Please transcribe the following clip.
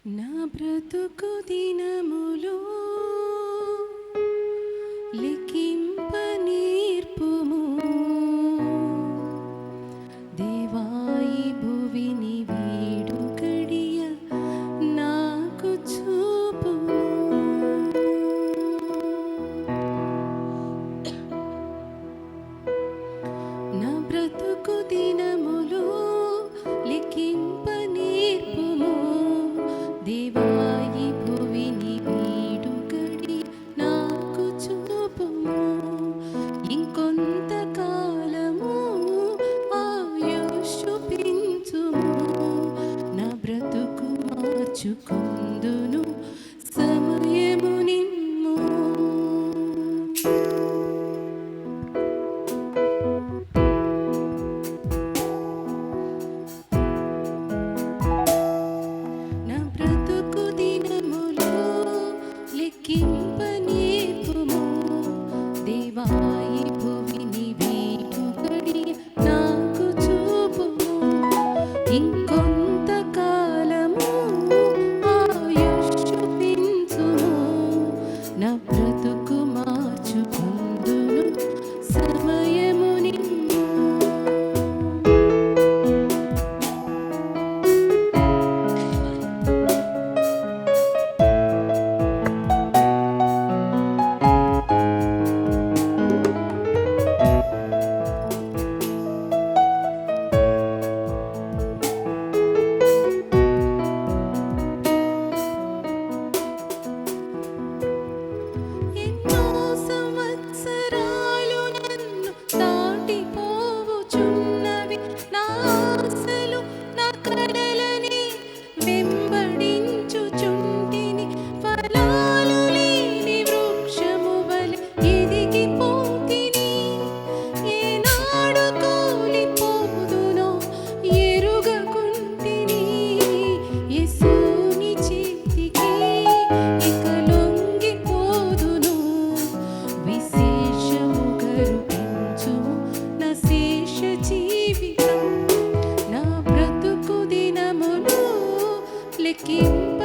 నా బ్రతుకు దినములు లిఖింప నేర్పుము దేవాయి భువిని వీడు గడియ నాకు చూపుము. నా బ్రతుకు దినములు లిఖింప నేర్పుము దేవాయి భువిని వీడు గడి నాకు చూపుము. ఇంకొంత కాలము ఆయుష్షు పెంచుము నా బ్రతుకు మార్చుకుందును సమయము నిమ్ము. లిఖింప నేర్పుము దేవాయి భువిని వీడు గడియ నాకు చూపుము. ఇంకొంత కాలము ఆయుష్షు పెంచుము నా బ్రతుకు మార్చుకుందును సమయము నిమ్ము. లిఖింప